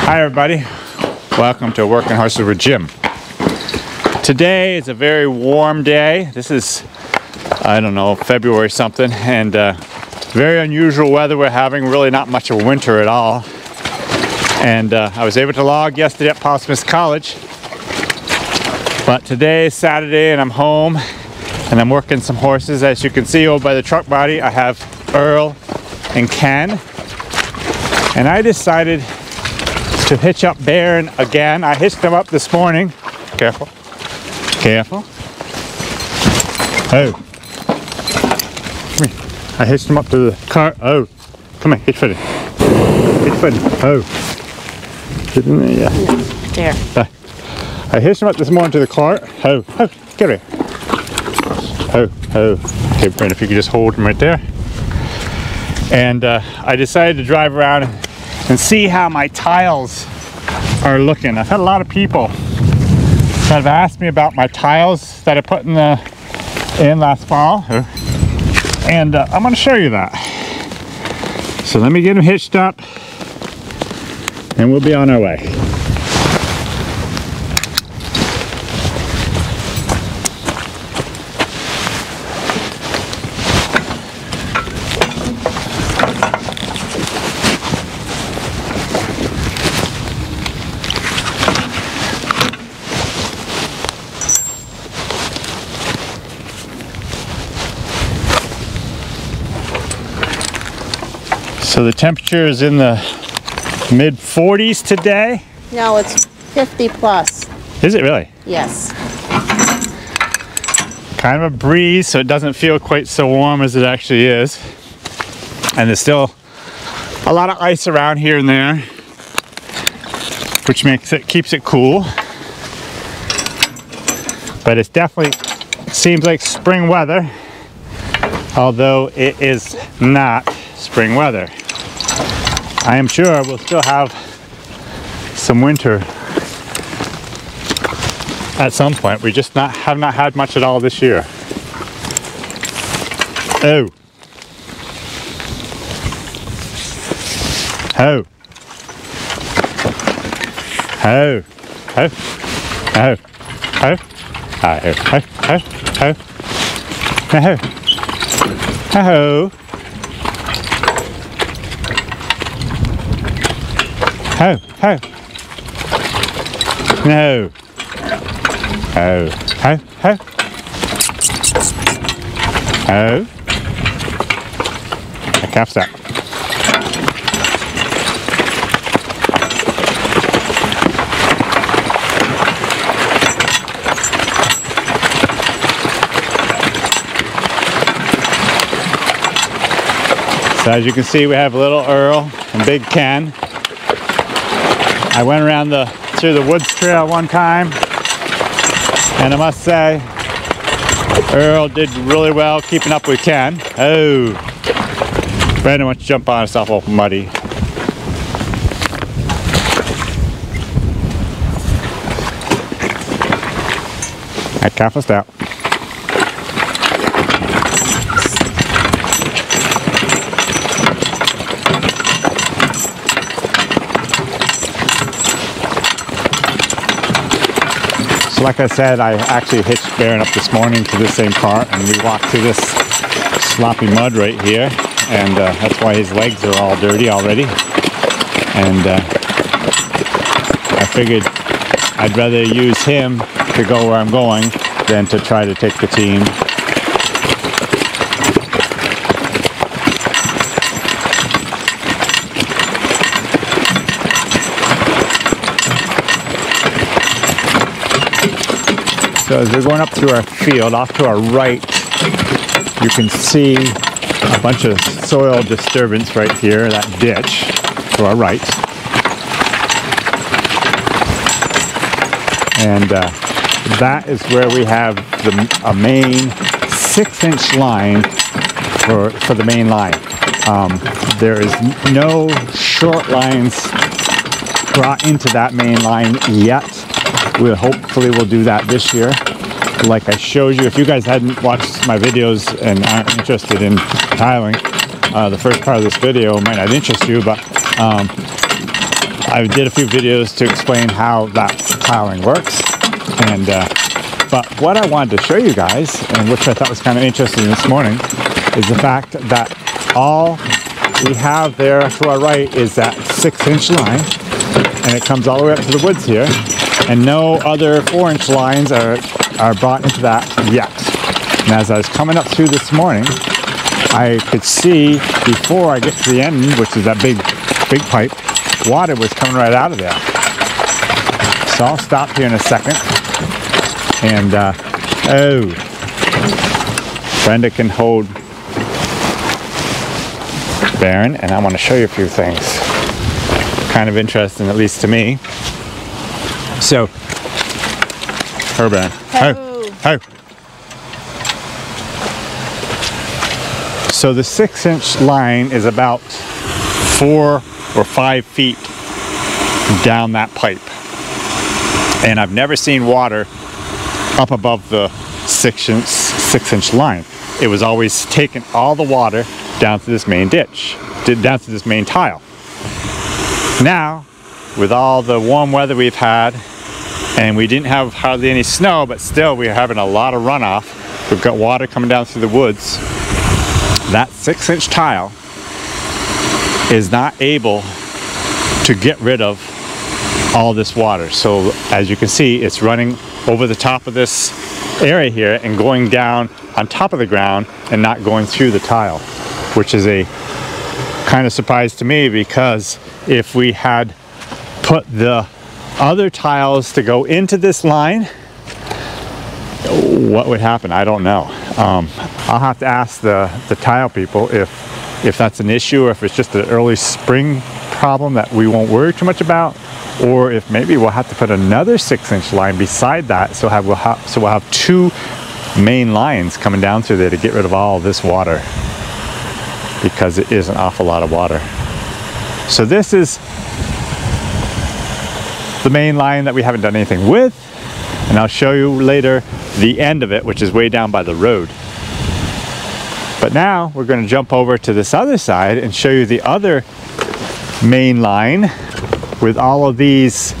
Hi everybody, welcome to Working Horses with Jim. Today is a very warm day. This is, I don't know, February something, and very unusual weather we're having, really not much of a winter at all. And I was able to log yesterday at Paul Smith's College, but today is Saturday and I'm home and I'm working some horses. As you can see over by the truck body, I have Earl and Ken, and I decided to hitch up Baron again. I hitched them up this morning. Careful, careful. Oh, come here. I hitched them up to the car. Oh, come here, hitch footed. Hitch footed. Oh. Get in there, yeah. There. I hitched him up this morning to the cart. Oh, oh, get here. Oh, oh. Okay, Brent, if you could just hold him right there. And I decided to drive around and see how my tiles are looking. I've had a lot of people that have asked me about my tiles that I put in last fall. And I'm going to show you that. So let me get them hitched up and we'll be on our way. So the temperature is in the mid 40s today. No, it's 50 plus. Is it really? Yes. Kind of a breeze, so it doesn't feel quite so warm as it actually is. And there's still a lot of ice around here and there, which keeps it cool. But it definitely seems like spring weather, although it is not spring weather. I am sure we'll still have some winter at some point. We just have not had much at all this year. Oh. Oh. Oh. Oh. Oh. Oh. Oh. Oh. Oh. Oh. Oh. Ho, ho. No. Ho, ho, ho. Ho. I cuffs that. So as you can see, we have little Earl and big Ken. I went around through the woods trail one time, and I must say, Earl did really well keeping up with Ken. Oh, Brandon wants to jump on himself all muddy. I can't out. So like I said, I actually hitched Baron up this morning to this same cart, and we walked through this sloppy mud right here, and that's why his legs are all dirty already. And I figured I'd rather use him to go where I'm going than to try to take the team. So as we're going up through our field, off to our right, you can see a bunch of soil disturbance right here, that ditch to our right. And that is where we have a main 6-inch line for the main line. There is no short lines brought into that main line yet. Hopefully we'll do that this year. Like I showed you, if you guys hadn't watched my videos and aren't interested in tiling, the first part of this video might not interest you, but I did a few videos to explain how that plowing works, and but what I wanted to show you guys, and which I thought was kind of interesting this morning, is the fact that all we have there to our right is that 6-inch line, and it comes all the way up to the woods here, and no other 4-inch lines are brought into that yet. And as I was coming up through this morning, I could see before I get to the end, which is that big pipe, water was coming right out of there. So I'll stop here in a second. And, oh, Brenda can hold Baron, and I want to show you a few things. Kind of interesting, at least to me. So, her Baron. Oh. So the 6-inch line is about 4 or 5 feet down that pipe. And I've never seen water up above the 6-inch line. It was always taking all the water down to this main ditch, down to this main tile. Now, with all the warm weather we've had, and we didn't have hardly any snow, but still we're having a lot of runoff. We've got water coming down through the woods. That 6-inch tile is not able to get rid of all this water. So as you can see, it's running over the top of this area here and going down on top of the ground and not going through the tile, which is a kind of surprise to me, because if we had put the other tiles to go into this line, what would happen? I don't know. I'll have to ask the tile people if that's an issue, or if it's just an early spring problem that we won't worry too much about, or if maybe we'll have to put another 6-inch line beside that, so we'll have 2 main lines coming down through there to get rid of all this water, because it is an awful lot of water. So this is the main line that we haven't done anything with, and I'll show you later the end of it, which is way down by the road. But now we're going to jump over to this other side and show you the other main line with all of these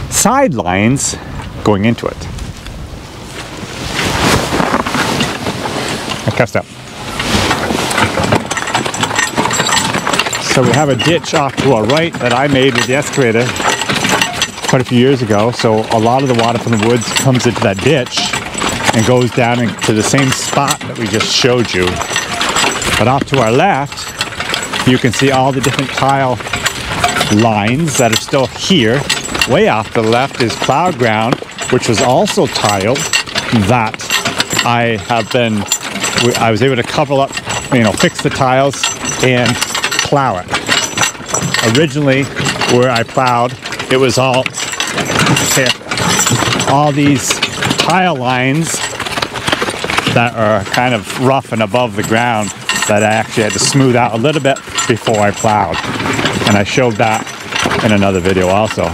side lines going into it. I cussed up. So we have a ditch off to our right that I made with the excavator quite a few years ago. So a lot of the water from the woods comes into that ditch and goes down into the same spot that we just showed you. But off to our left, you can see all the different tile lines that are still here. Way off to the left is plowed ground, which was also tiled, that I was able to cover up, fix the tiles and plow it. Originally, where I plowed, it was all these tile lines that are kind of rough and above the ground that I actually had to smooth out a little bit before I plowed. And I showed that in another video also.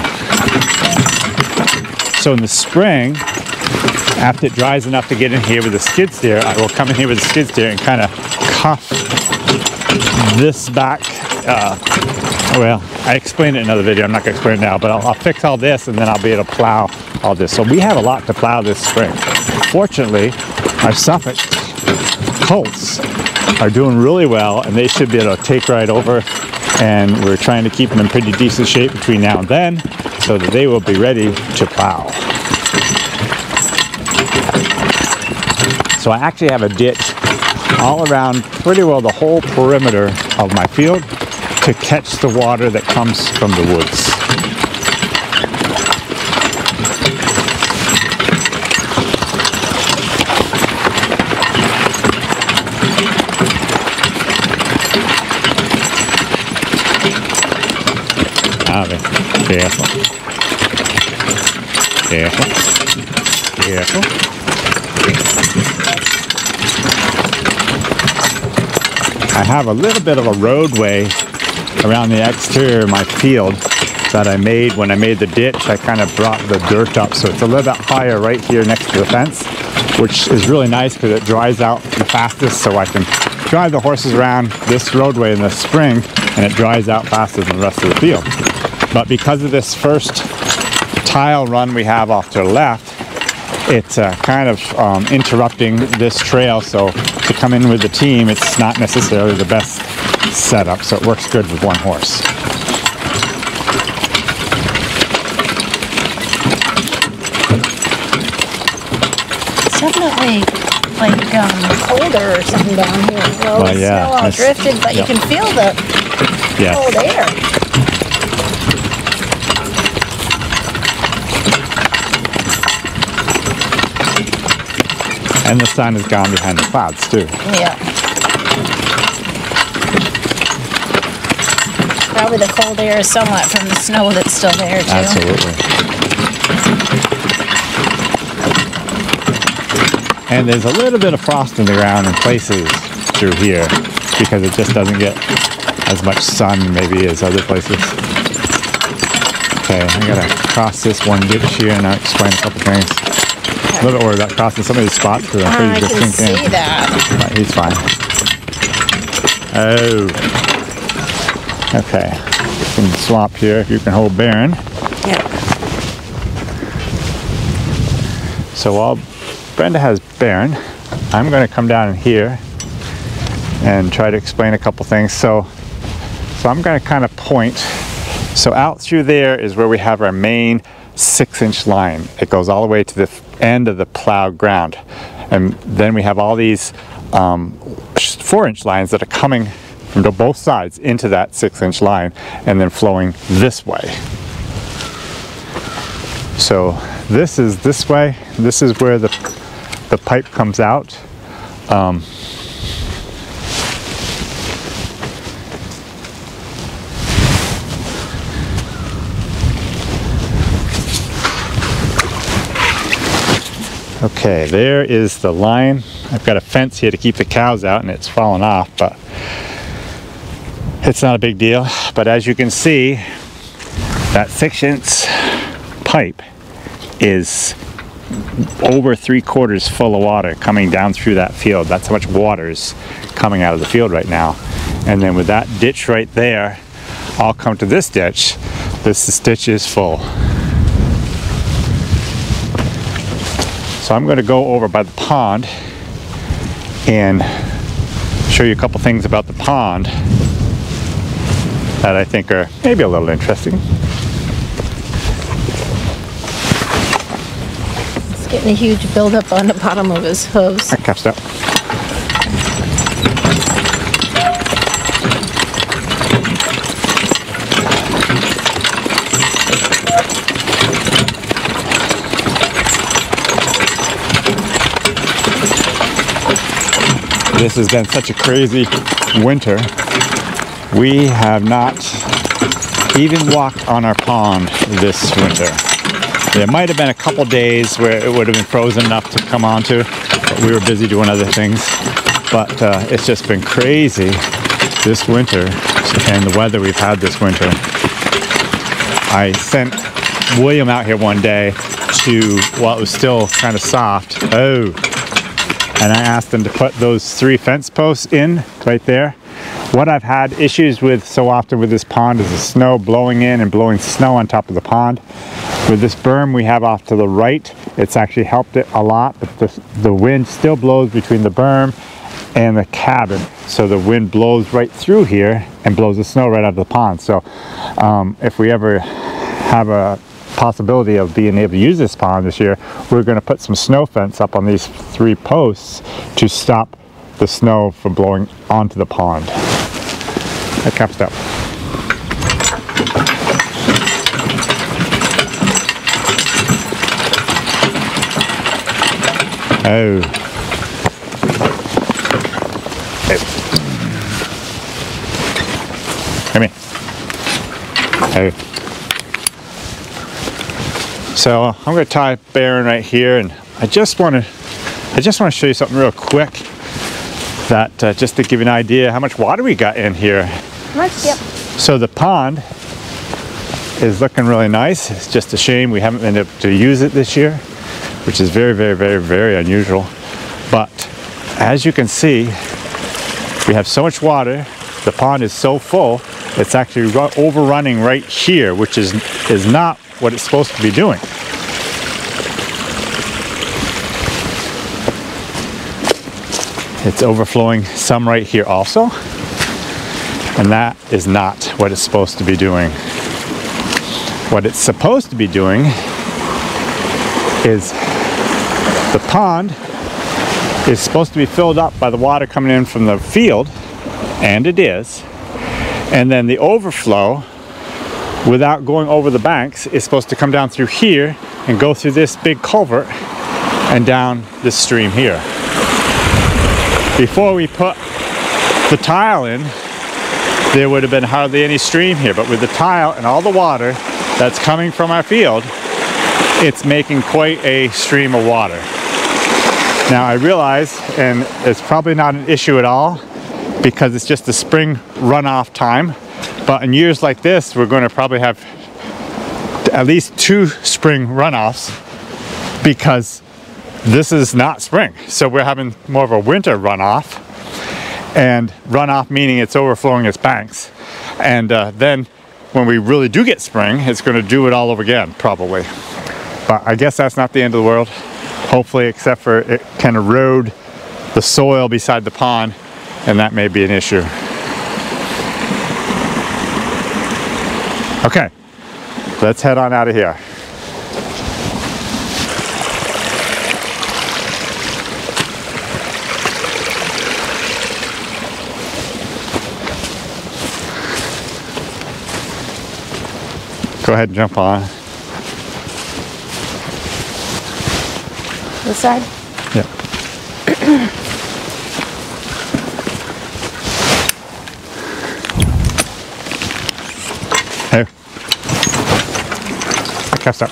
So in the spring, after it dries enough to get in here with a skid steer, I will come in here with a skid steer and kind of cuff this back. Well, I explained it in another video. I'm not going to explain it now, but I'll fix all this and then I'll be able to plow all this. So we have a lot to plow this spring. Fortunately, our Suffolk colts are doing really well, and they should be able to take right over, and we're trying to keep them in pretty decent shape between now and then so that they will be ready to plow. So I actually have a ditch all around pretty well the whole perimeter of my field to catch the water that comes from the woods. Careful. Careful. Careful. I have a little bit of a roadway around the exterior of my field that I made when I made the ditch. I kind of brought the dirt up, so it's a little bit higher right here next to the fence, which is really nice because it dries out the fastest, so I can drive the horses around this roadway in the spring and it dries out faster than the rest of the field. But because of this first tile run we have off to the left, it's kind of interrupting this trail, so to come in with the team, it's not necessarily the best setup, so it works good with one horse. It's definitely like colder or something down here. Well, the yeah, snow all drifted, but you can feel the cold air. And the sun has gone behind the clouds too. Yeah. Probably the cold air is somewhat from the snow that's still there too. Absolutely. And there's a little bit of frost in the ground in places through here because it just doesn't get as much sun maybe as other places. Okay, I gotta cross this one ditch here and I'll explain a couple things. A little bit worried about crossing some of these spots because I'm pretty just sink in. I can see that. But he's fine. Oh. Okay. Some swamp here if you can hold Baron. Yeah. So while Brenda has Baron, I'm going to come down in here and try to explain a couple things. So I'm going to kind of point. So out through there is where we have our main 6-inch line. It goes all the way to the end of the plowed ground. And then we have all these 4-inch lines that are coming from both sides into that 6-inch line and then flowing this way. So this is this way. This is where the pipe comes out. Okay, there is the line. I've got a fence here to keep the cows out and it's fallen off, but it's not a big deal. But as you can see, that 6-inch pipe is over 3/4 full of water coming down through that field. That's how much water is coming out of the field right now. And then with that ditch right there, I'll come to this ditch. This ditch is full. So I'm going to go over by the pond and show you a couple things about the pond that I think are maybe a little interesting. It's getting a huge buildup on the bottom of his hooves. I catched up. This has been such a crazy winter. We have not even walked on our pond this winter. There might have been a couple days where it would have been frozen enough to come onto, but we were busy doing other things. But it's just been crazy this winter and the weather we've had this winter. I sent William out here one day while it was still kind of soft. And I asked them to put those 3 fence posts in right there. What I've had issues with so often with this pond is the snow blowing in and blowing snow on top of the pond. With this berm we have off to the right, it's actually helped it a lot, but the wind still blows between the berm and the cabin. So the wind blows right through here and blows the snow right out of the pond. So if we ever have a possibility of being able to use this pond this year, we're going to put some snow fence up on these 3 posts to stop the snow from blowing onto the pond. That caps up. Oh. Come here. Oh. So I'm going to tie Baron right here, and I just want to show you something real quick that just to give you an idea how much water we got in here. Yep. So the pond is looking really nice. It's just a shame we haven't been able to use it this year, which is very, very, very, very unusual. But as you can see, we have so much water. The pond is so full, It's actually overrunning right here, which is not what it's supposed to be doing. It's overflowing some right here also, and that is not what it's supposed to be doing. What it's supposed to be doing is the pond is supposed to be filled up by the water coming in from the field, and it is, and then the overflow, without going over the banks, is supposed to come down through here and go through this big culvert and down this stream here. Before we put the tile in, there would have been hardly any stream here, but with the tile and all the water that's coming from our field, it's making quite a stream of water. Now I realize, and it's probably not an issue at all because it's just the spring runoff time, but in years like this we're going to probably have at least 2 spring runoffs because this is not spring. So we're having more of a winter runoff, and runoff meaning it's overflowing its banks, and then when we really do get spring, it's going to do it all over again probably. But I guess that's not the end of the world, hopefully, except for it can erode the soil beside the pond, and that may be an issue. Okay, let's head on out of here. Go ahead and jump on. This side? Yeah. Hey. I cast up.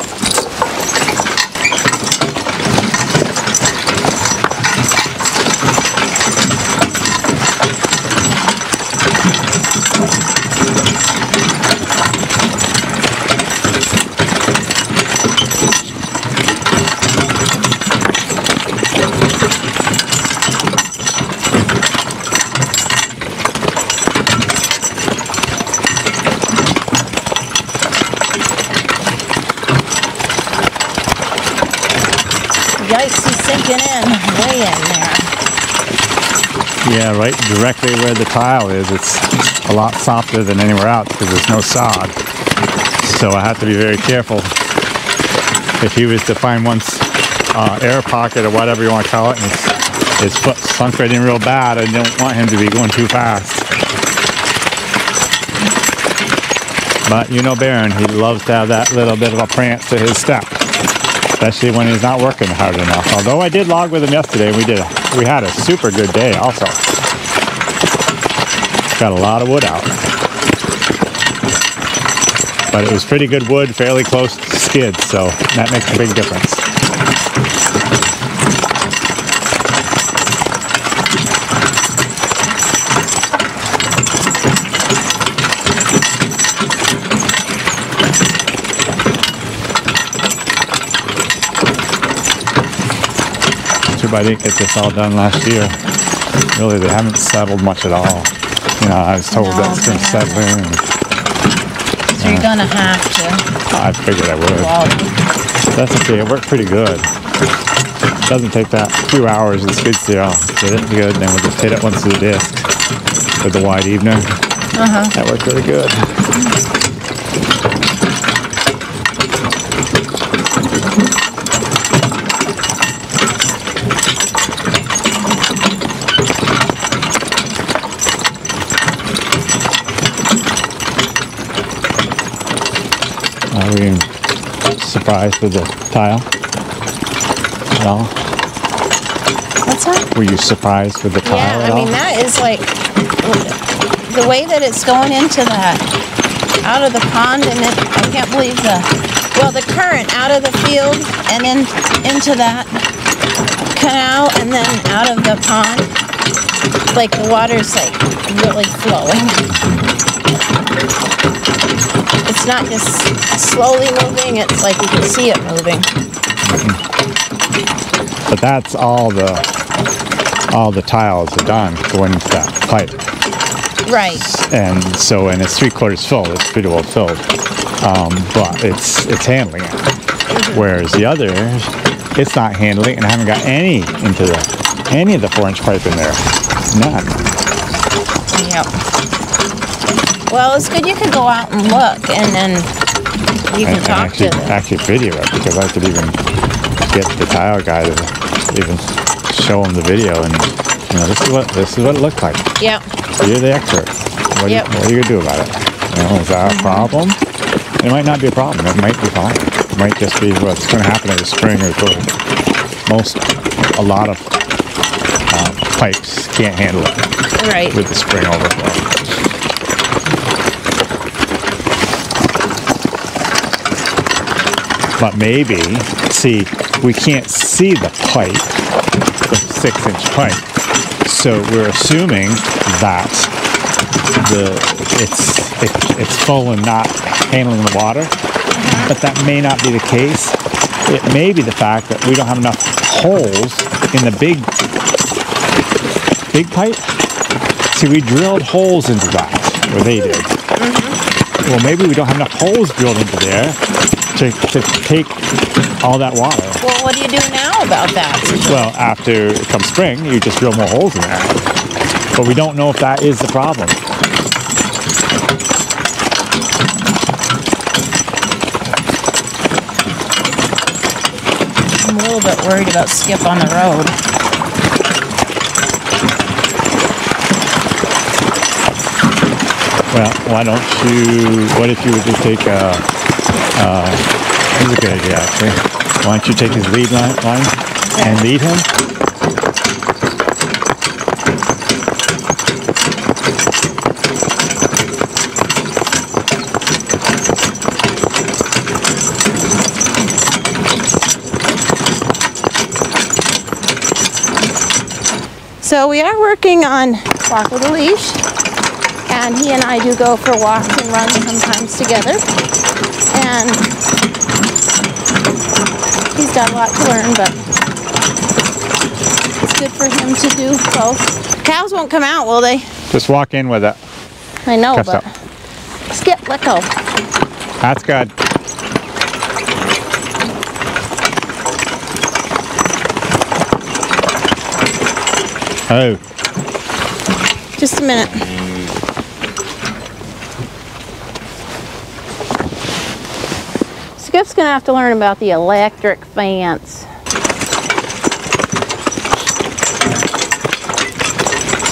Yikes, he's sinking in, way in there. Yeah, right directly where the tile is, it's a lot softer than anywhere else because there's no sod. So I have to be very careful. If he was to find one air pocket or whatever you want to call it, and his foot sunk right in real bad, I don't want him to be going too fast. But you know Baron, he loves to have that little bit of a prance to his step, especially when he's not working hard enough. Although I did log with him yesterday, we had a super good day also. Got a lot of wood out. But it was pretty good wood, fairly close to skid, so that makes a big difference. I didn't get this all done last year. Really, they haven't settled much at all. You know, I was told that it's going to settle in. So you're going to have to. I figured I would. That's okay. It worked pretty good. It doesn't take that few hours of skid steer. I'll get it good, then we'll just hit it once to the disc with the wide evener. That worked really good. Are we surprised with the tile at all? What's that? Were you surprised with the tile at all? Yeah, I mean, that is like, the way that it's going into that, out of the pond, and I can't believe the current out of the field and into that canal and then out of the pond. Like the water's like really flowing. It's not just slowly moving, it's like you can see it moving. But that's all the tiles are done going into that pipe. Right. And so, and it's 3/4 full. It's pretty well filled, but it's handling it. Whereas the other, it's not handling it, and I haven't got any of the 4-inch pipe in there. None. Yep. Well, it's good you could go out and look, and then you can talk to them. Actually video it, because I could even get the tile guy to even show him the video, and you know, this is what it looked like. Yep. You're the expert. What are you gonna do about it? You know, is that a problem? It might not be a problem. It might be fine. It might just be what's going to happen in the spring or the a lot of pipes can't handle it. Right. With the spring overflow. But maybe, see, we can't see the pipe, the 6-inch pipe. So we're assuming that it's full and not handling the water. But that may not be the case. It may be the fact that we don't have enough holes in the big pipe. See, we drilled holes into that, or they did. Well, maybe we don't have enough holes drilled into there to take all that water. Well, what do you do now about that? Well, after it comes spring, you just drill more holes in there. But we don't know if that is the problem. I'm a little bit worried about Skip on the road. Well, what if you would just take this is a good idea actually. Why don't you take his lead line and lead him? So we are working on walk with a leash, and he and I do go for walks and runs sometimes together, and he's got a lot to learn, but it's good for him to do both. Cows won't come out, will they? Just walk in with it. I know, Cuffed but up. Skip, let go. That's good. Oh. Just a minute. Skip's gonna have to learn about the electric fence.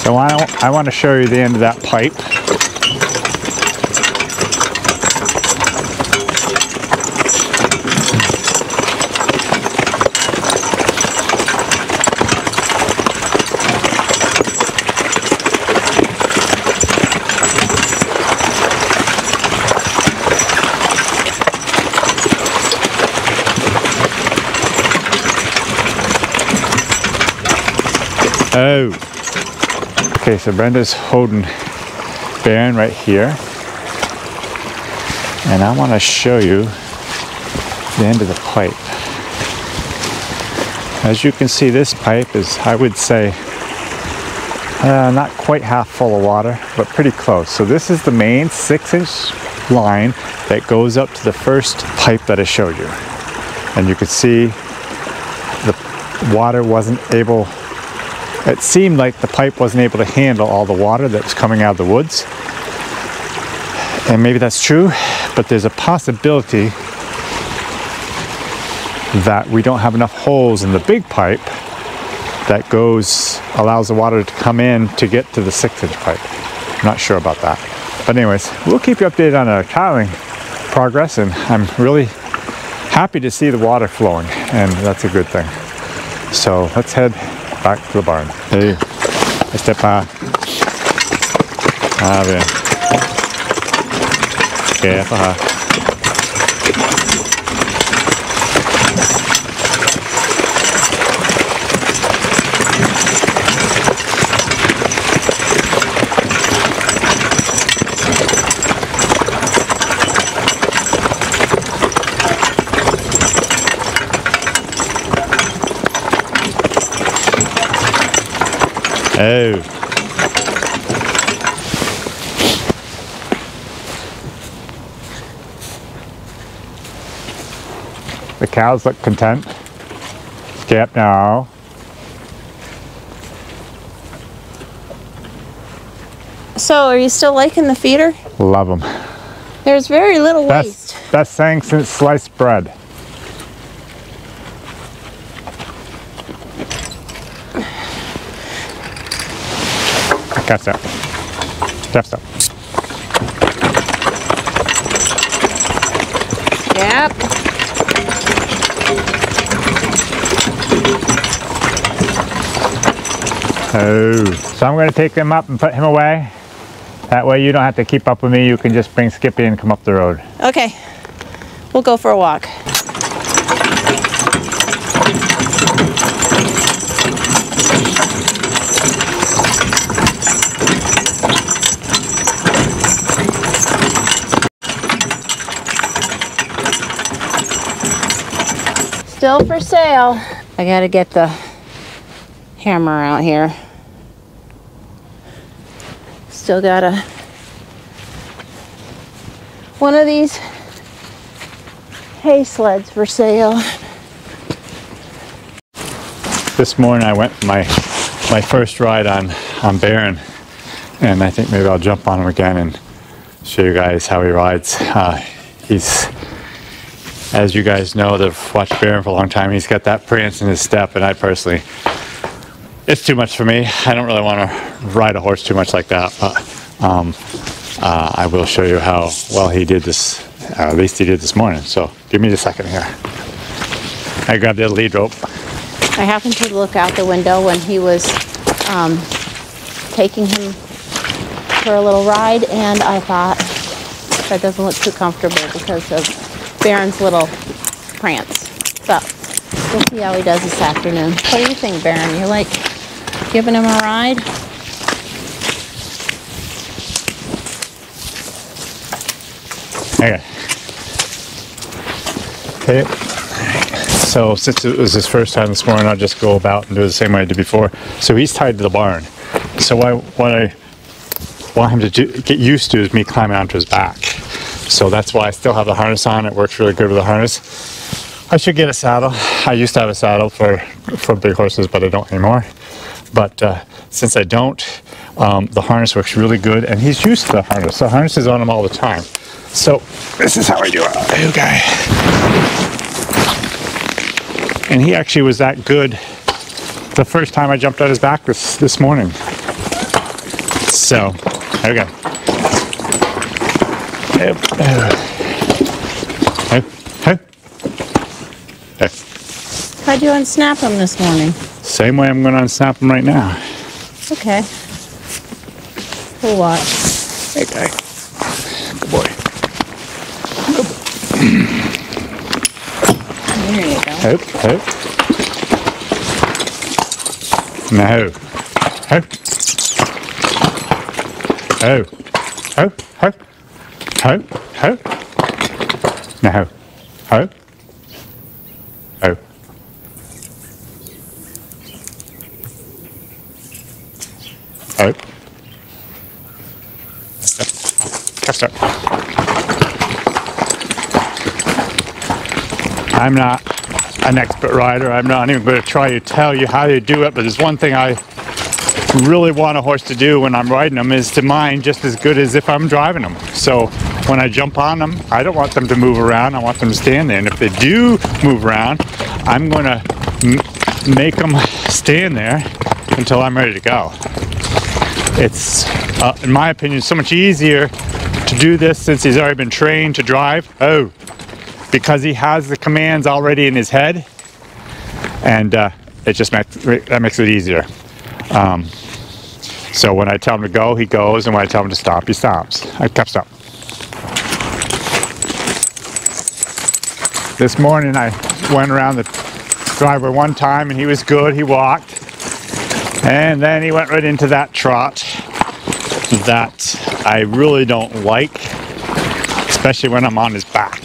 So I want to show you the end of that pipe. Oh, okay, so Brenda's holding Baron right here, and I want to show you the end of the pipe. As you can see, this pipe is, I would say, not quite half full of water, but pretty close. So this is the main 6-inch line that goes up to the first pipe that I showed you. And you could see the water wasn't able, it seemed like the pipe wasn't able to handle all the water that was coming out of the woods. And maybe that's true, but there's a possibility that we don't have enough holes in the big pipe that allows the water to come in to get to the 6-inch pipe. I'm not sure about that. But anyways, we'll keep you updated on our tiling progress, and I'm really happy to see the water flowing, and that's a good thing. So let's head back to the barn. Hey, este pa. A ver. ¿Qué pasa? Oh. The cows look content. Skip, no. So, are you still liking the feeder? Love them. There's very little waste. Best thing since sliced bread. Catch up. Catch up. Yep. Oh, so I'm going to take him up and put him away. That way you don't have to keep up with me. You can just bring Skippy and come up the road. Okay. We'll go for a walk. Still for sale. I gotta get the hammer out here. Still got one of these hay sleds for sale. This morning I went for my first ride on Baron, and I think maybe I'll jump on him again and show you guys how he rides. He's, as you guys know, that have watched Baron for a long time, he's got that prance in his step, and I personally, it's too much for me. I don't really want to ride a horse too much like that, but I will show you how well he did this, at least he did this morning. So give me a second here. I grabbed the lead rope. I happened to look out the window when he was taking him for a little ride, and I thought that doesn't look too comfortable because of Baron's little prance. So we'll see how he does this afternoon. What do you think, Baron? You like giving him a ride? Okay. Okay. So since it was his first time this morning, I'll just go about and do it the same way I did before. So he's tied to the barn. So what I want him to get used to is me climbing onto his back. So that's why I still have the harness on. It works really good with the harness. I should get a saddle. I used to have a saddle for big horses, but I don't anymore. But since I don't, the harness works really good, and he's used to the harness. The harness is on him all the time. So this is how I do it. Okay. And he actually was that good the first time I jumped on his back this morning. So, okay. How'd you unsnap him this morning? Same way I'm going to unsnap him right now. Okay. We'll watch. Okay. Good boy. There you go. Hope. No. Hope. Oh. Hope. No. Hope. Oh. Hope. Catch up. I'm not an expert rider. I'm not even going to try to tell you how to do it, but there's one thing I really want a horse to do when I'm riding them is to mind just as good as if I'm driving them. So when I jump on them, I don't want them to move around. I want them to stand there. And if they do move around, I'm going to make them stand there until I'm ready to go. It's, in my opinion, so much easier to do this since he's already been trained to drive. Oh, because he has the commands already in his head, and it just makes it easier. So when I tell him to go, he goes, and when I tell him to stop, he stops. I kept stop. This morning I went around the driveway one time, and he was good. He walked, and then he went right into that trot that I really don't like, especially when I'm on his back.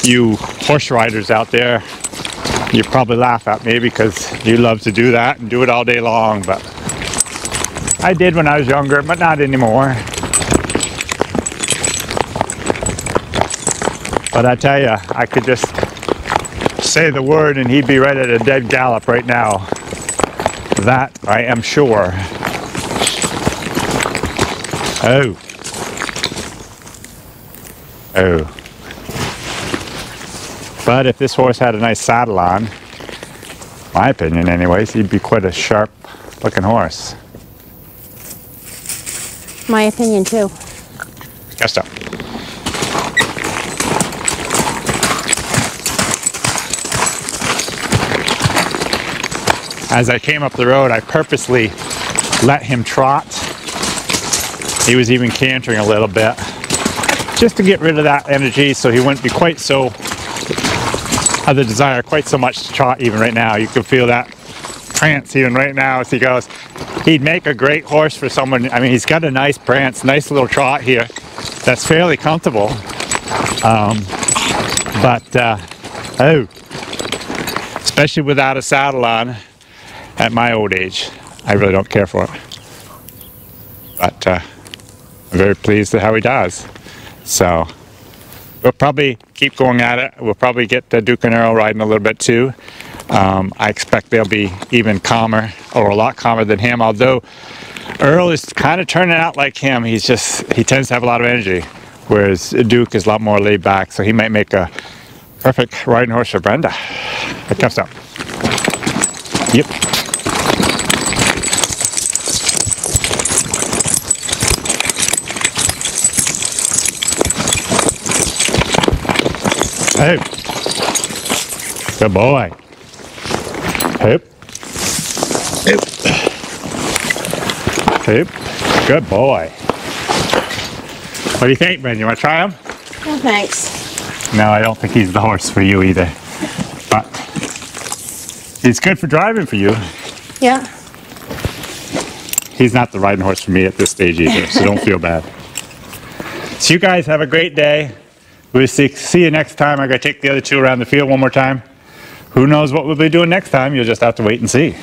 You horse riders out there, you probably laugh at me because you love to do that and do it all day long, but I did when I was younger, but not anymore. But I tell you, I could just say the word and he'd be right at a dead gallop right now. That I am sure. Oh. Oh. But if this horse had a nice saddle on, my opinion anyways, he'd be quite a sharp looking horse. My opinion too. Guess so. As I came up the road, I purposely let him trot. He was even cantering a little bit, just to get rid of that energy so he wouldn't be quite so, have the desire quite so much to trot even right now. You can feel that prance even right now as he goes. He'd make a great horse for someone. I mean, he's got a nice prance, nice little trot here that's fairly comfortable. Oh, especially without a saddle on at my old age, I really don't care for it. But I'm very pleased at how he does. So we'll probably keep going at it. We'll probably get Duke and Earl riding a little bit too. I expect they'll be even calmer, or a lot calmer than him, although Earl is kind of turning out like him. He tends to have a lot of energy, whereas Duke is a lot more laid back, so he might make a perfect riding horse for Brenda. It comes up. Yep. Hey. Good boy. Hip. Hip. Hip. Good boy. What do you think, Ben? You want to try him? No, thanks. No, I don't think he's the horse for you either. But he's good for driving for you. Yeah. He's not the riding horse for me at this stage either, so don't feel bad. So you guys have a great day. We'll see you next time. I'm going to take the other two around the field one more time. Who knows what we'll be doing next time? You'll just have to wait and see.